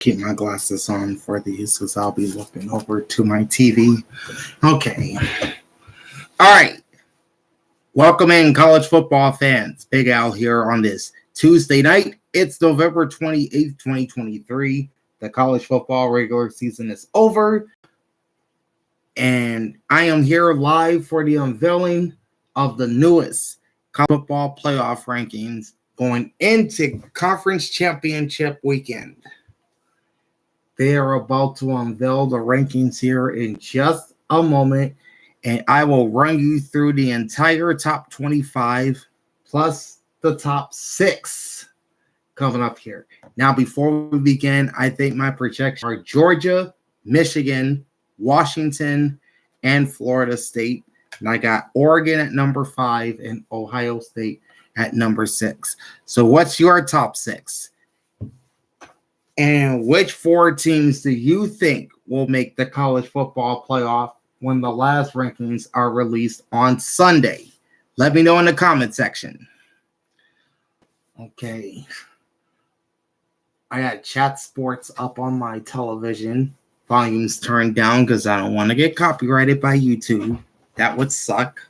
Keep my glasses on for these because I'll be looking over to my TV. Okay. All right. Welcome in, college football fans. Big Al here on this Tuesday night. It's November 28th, 2023. The college football regular season is over. And I am here live for the unveiling of the newest college football playoff rankings going into conference championship weekend. They are about to unveil the rankings here in just a moment, and I will run you through the entire top 25 plus the top 6 coming up here. Now, before we begin, I think my projections are Georgia, Michigan, Washington, and Florida State. And I got Oregon at number 5 and Ohio State at number 6. So what's your top 6? And which 4 teams do you think will make the college football playoff when the last rankings are released on Sunday? Let me know in the comment section. Okay. I got Chat Sports up on my television. Volume's turned down because I don't want to get copyrighted by YouTube. That would suck.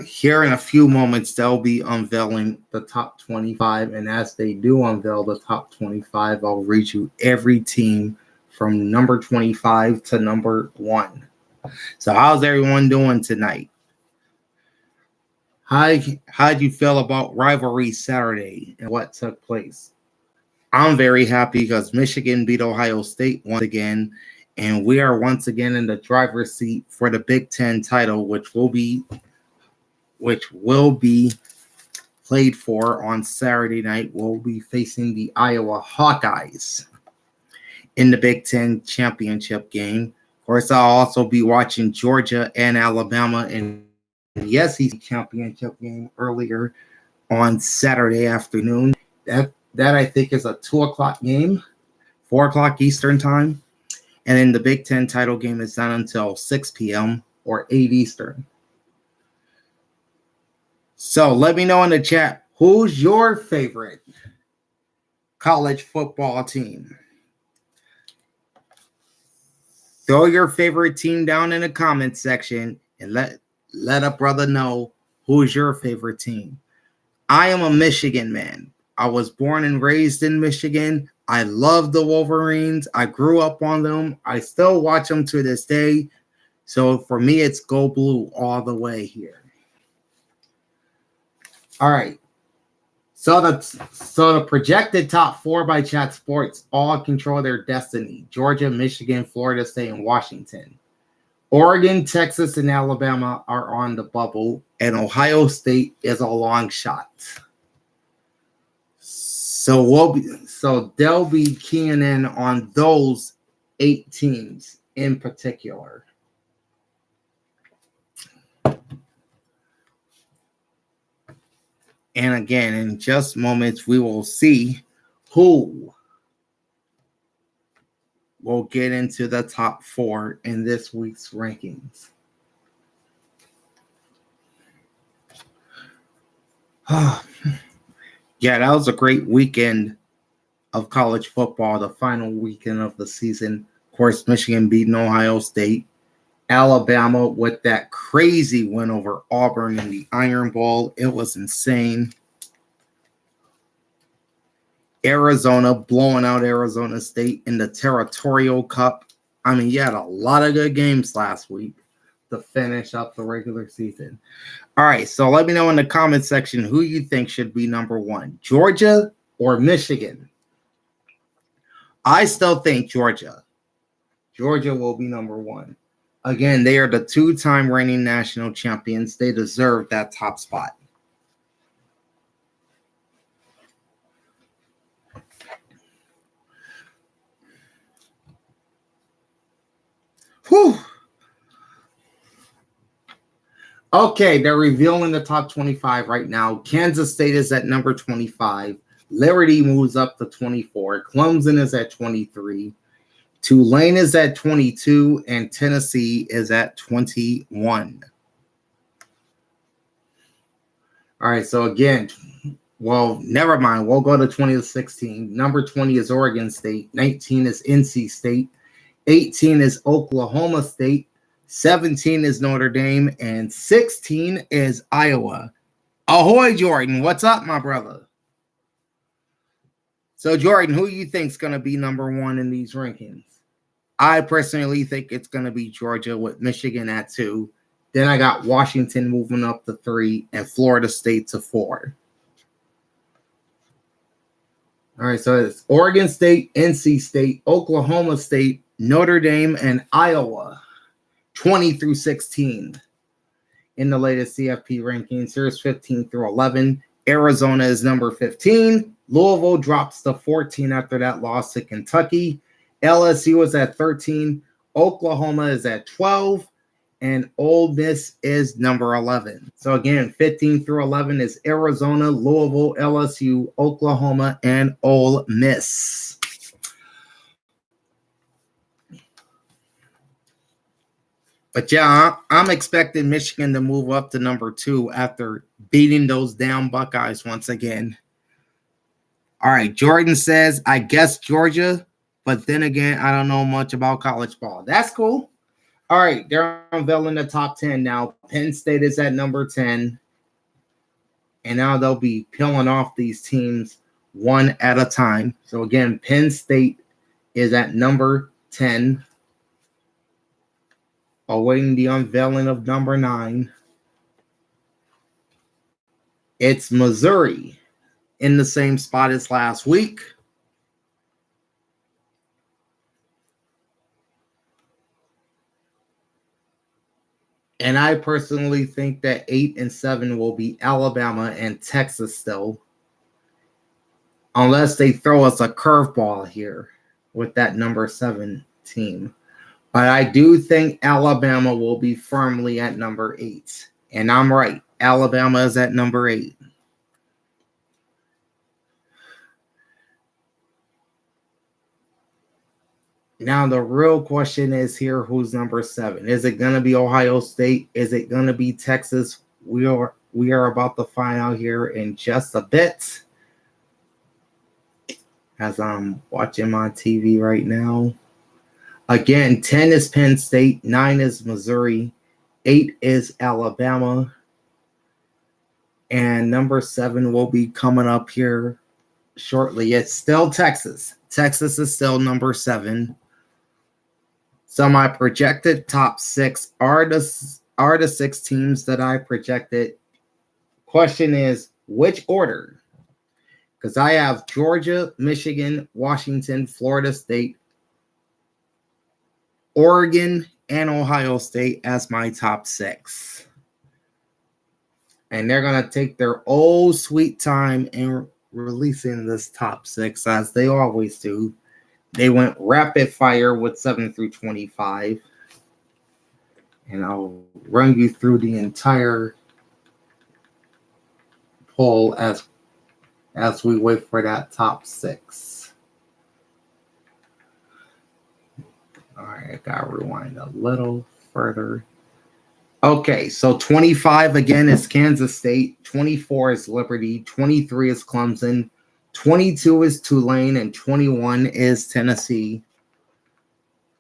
Here in a few moments, they'll be unveiling the top 25. And as they do unveil the top 25, I'll read you every team from number 25 to number 1. So how's everyone doing tonight? How'd you feel about rivalry Saturday and what took place? I'm very happy because Michigan beat Ohio State once again. And we are once again in the driver's seat for the Big Ten title, which will be played for on Saturday night. We'll be facing the Iowa Hawkeyes in the Big Ten championship game. Of course, I'll also be watching Georgia and Alabama in the SEC championship game earlier on Saturday afternoon. That I think is a 2:00 game, 4:00 Eastern time. And then the Big Ten title game is not until 6 p.m. or 8 Eastern. So let me know in the chat, who's your favorite college football team? Throw your favorite team down in the comment section and let a brother know who's your favorite team. I am a Michigan man. I was born and raised in Michigan. I love the Wolverines. I grew up on them. I still watch them to this day. So for me, it's go blue all the way here. All right. So the projected top 4 by Chat Sports all control their destiny. Georgia, Michigan, Florida State, and Washington. Oregon, Texas, and Alabama are on the bubble, and Ohio State is a long shot. So they'll be keying in on those 8 teams in particular. And again, in just moments, we will see who will get into the top 4 in this week's rankings. Yeah, that was a great weekend of college football, the final weekend of the season. Of course, Michigan beating Ohio State. Alabama with that crazy win over Auburn in the Iron Bowl. It was insane. Arizona blowing out Arizona State in the Territorial Cup. I mean, you had a lot of good games last week to finish up the regular season. All right, so let me know in the comment section who you think should be number 1, Georgia or Michigan. I still think Georgia. Georgia will be number 1. Again, they are the 2-time reigning national champions. They deserve that top spot. Whew. Okay, they're revealing the top 25 right now. Kansas State is at number 25. Liberty moves up to 24. Clemson is at 23. Tulane is at 22, and Tennessee is at 21. All right, so again, well, never mind. We'll go to 20 to 16. Number 20 is Oregon State. 19 is NC State. 18 is Oklahoma State. 17 is Notre Dame. And 16 is Iowa. Ahoy, Jordan. What's up, my brother? So, Jordan, who do you think is going to be number one in these rankings? I personally think it's going to be Georgia with Michigan at 2. Then I got Washington moving up to 3 and Florida State to 4. All right, so it's Oregon State, NC State, Oklahoma State, Notre Dame, and Iowa, 20 through 16 in the latest CFP rankings. Here's 15 through 11. Arizona is number 15. Louisville drops to 14 after that loss to Kentucky. LSU is at 13. Oklahoma is at 12. And Ole Miss is number 11. So again, 15 through 11 is Arizona, Louisville, LSU, Oklahoma, and Ole Miss. But yeah, I'm expecting Michigan to move up to number 2 after beating those down Buckeyes once again. All right, Jordan says, I guess Georgia, but then again, I don't know much about college ball. That's cool. All right, they're unveiling the top 10 now. Penn State is at number 10. And now they'll be peeling off these teams one at a time. So again, Penn State is at number 10. Awaiting the unveiling of number 9. It's Missouri in the same spot as last week. And I personally think that 8 and 7 will be Alabama and Texas still. Unless they throw us a curveball here with that number 7 team. But I do think Alabama will be firmly at number 8. And I'm right. Alabama is at number 8. Now, the real question is here, who's number 7? Is it going to be Ohio State? Is it going to be Texas? We are about to find out here in just a bit. As I'm watching my TV right now. Again, 10 is Penn State. 9 is Missouri. 8 is Alabama. And number 7 will be coming up here shortly. It's still Texas. Texas is still number 7. So my projected top 6 are the 6 teams that I projected. Question is, which order? Because I have Georgia, Michigan, Washington, Florida State, Oregon, and Ohio State as my top 6. And they're going to take their old sweet time in releasing this top 6, as they always do. They went rapid fire with 7 through 25. And I'll run you through the entire poll as we wait for that top 6. All right, I got to rewind a little further. Okay, so 25 again is Kansas State. 24 is Liberty. 23 is Clemson. 22 is Tulane, and 21 is Tennessee.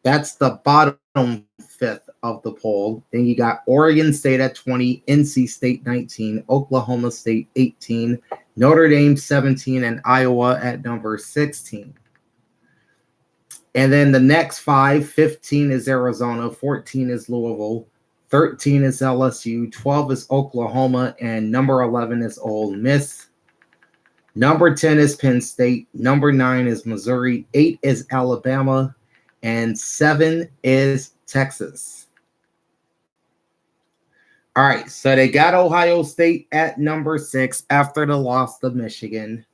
That's the bottom 5th of the poll. Then you got Oregon State at 20, NC State 19, Oklahoma State 18, Notre Dame 17, and Iowa at number 16. And then the next 5, 15 is Arizona, 14 is Louisville, 13 is LSU, 12 is Oklahoma, and number 11 is Ole Miss. Number 10 is Penn State. Number 9 is Missouri. 8 is Alabama. And 7 is Texas. All right, so they got Ohio State at number 6 after the loss to Michigan.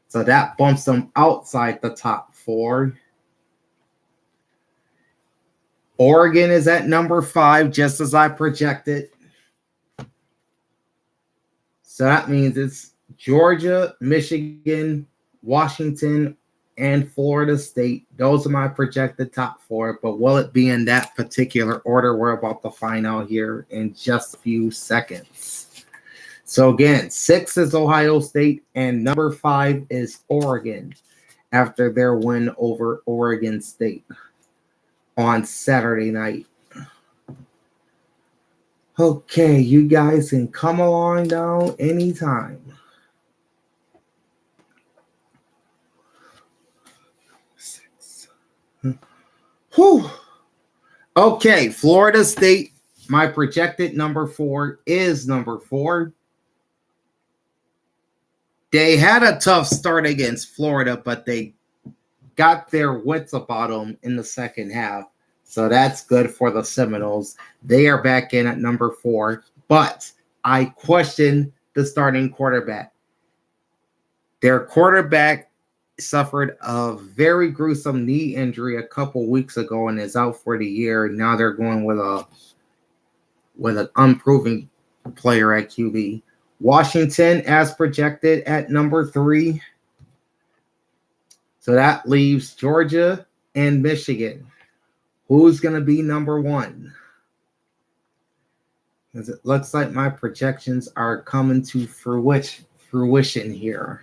So that bumps them outside the top 4. Oregon is at number 5, just as I projected. So that means it's Georgia, Michigan, Washington, and Florida State. Those are my projected top 4. But will it be in that particular order? We're about to find out here in just a few seconds. So again, 6 is Ohio State, and number 5 is Oregon after their win over Oregon State on Saturday night. Okay, you guys can come along down anytime. Whew. Okay, Florida State, my projected number 4 is number 4. They had a tough start against Florida, but they got their wits about them in the second half. So that's good for the Seminoles. They are back in at number 4, but I question the starting quarterback. Their quarterback suffered a very gruesome knee injury a couple weeks ago and is out for the year. Now they're going with an unproven player at QB. Washington, as projected, at number 3. So that leaves Georgia and Michigan. Who's going to be number 1? Because it looks like my projections are coming to fruition here.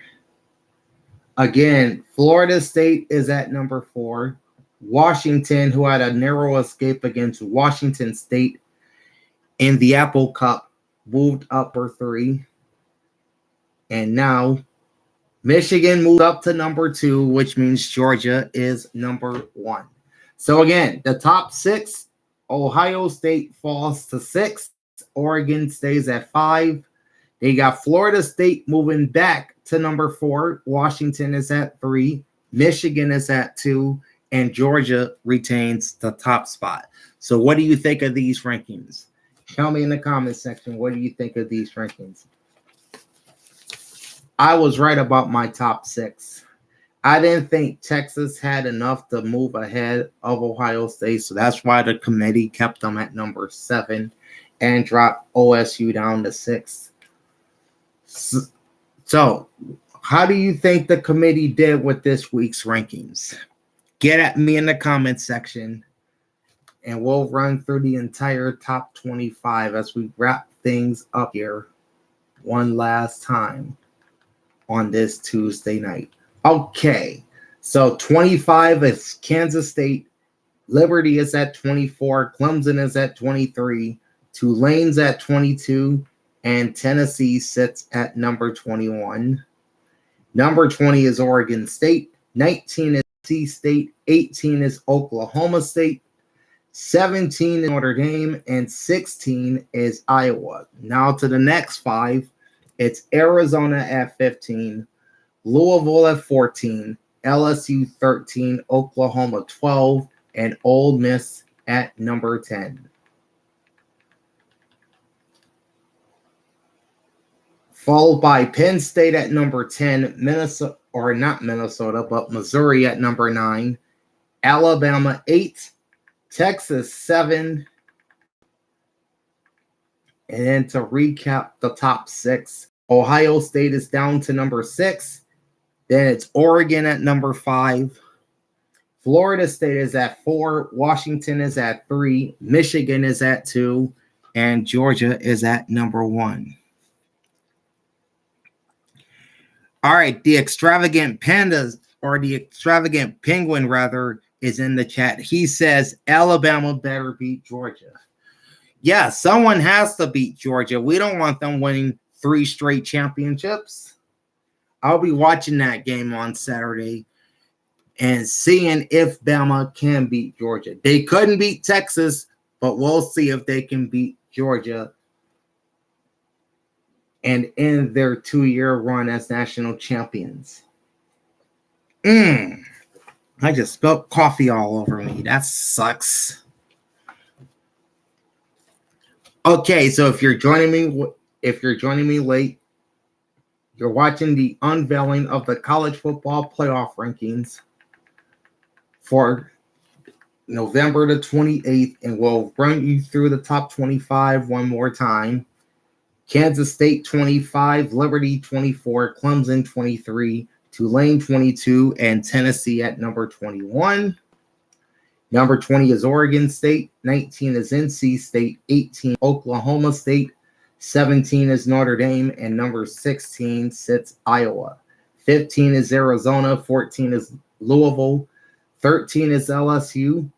Again, Florida State is at number 4. Washington, who had a narrow escape against Washington State in the Apple Cup, moved up for 3. And now Michigan moved up to number 2, which means Georgia is number 1. So again, the top 6, Ohio State falls to 6. Oregon stays at 5. They got Florida State moving back to number 4. Washington is at 3. Michigan is at 2. And Georgia retains the top spot. So what do you think of these rankings? Tell me in the comments section, what do you think of these rankings? I was right about my top 6. I didn't think Texas had enough to move ahead of Ohio State, so that's why the committee kept them at number 7 and dropped OSU down to 6. So, how do you think the committee did with this week's rankings? Get at me in the comments section, and we'll run through the entire top 25 as we wrap things up here one last time on this Tuesday night. Okay, so 25 is Kansas State. Liberty is at 24. Clemson is at 23. Tulane's at 22. And Tennessee sits at number 21. Number 20 is Oregon State. 19 is NC State. 18 is Oklahoma State. 17 is Notre Dame. And 16 is Iowa. Now to the next 5. It's Arizona at 15, Louisville at 14, LSU 13, Oklahoma 12, and Ole Miss at number 10. Followed by Penn State at number 10, Minnesota, or not Minnesota, but Missouri at number 9, Alabama 8, Texas 7, and then to recap the top 6, Ohio State is down to number 6. Then it's Oregon at number 5. Florida State is at 4. Washington is at 3. Michigan is at 2. And Georgia is at number 1. All right, the extravagant pandas, or the extravagant penguin rather, is in the chat. He says Alabama better beat Georgia. Yeah, someone has to beat Georgia. We don't want them winning 3 straight championships. I'll be watching that game on Saturday and seeing if Bama can beat Georgia. They couldn't beat Texas, but we'll see if they can beat Georgia and end their 2-year run as national champions. I just spilled coffee all over me. That sucks. Okay, so if you're joining me late, you're watching the unveiling of the college football playoff rankings for November the 28th, and we'll run you through the top 25 one more time. Kansas State 25, Liberty 24, Clemson 23, Tulane 22, and Tennessee at number 21. Number 20 is Oregon State, 19 is NC State, 18 Oklahoma State, 17 is Notre Dame, and number 16 sits Iowa. 15 is Arizona, 14 is Louisville, 13 is LSU,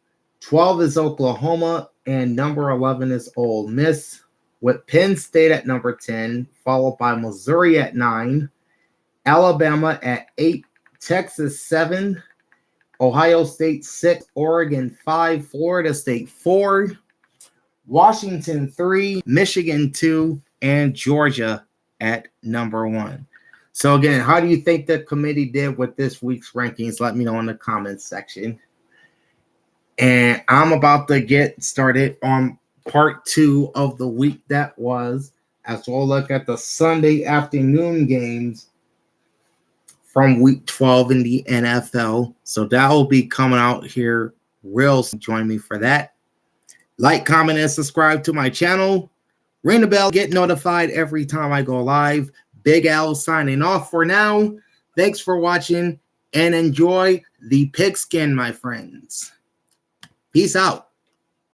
12 is Oklahoma, and number 11 is Ole Miss, with Penn State at number 10, followed by Missouri at 9, Alabama at 8, Texas 7, Ohio State 6, Oregon 5, Florida State 4, Washington 3, Michigan 2, and Georgia at number 1. So again, how do you think the committee did with this week's rankings? Let me know in the comments section. And I'm about to get started on part 2 of the week that was, as we'll look at the Sunday afternoon games from week 12 in the NFL. So that will be coming out here real soon. Join me for that. Like, comment, and subscribe to my channel. Ring the bell, get notified every time I go live. Big Al signing off for now. Thanks for watching and enjoy the pigskin, my friends. Peace out.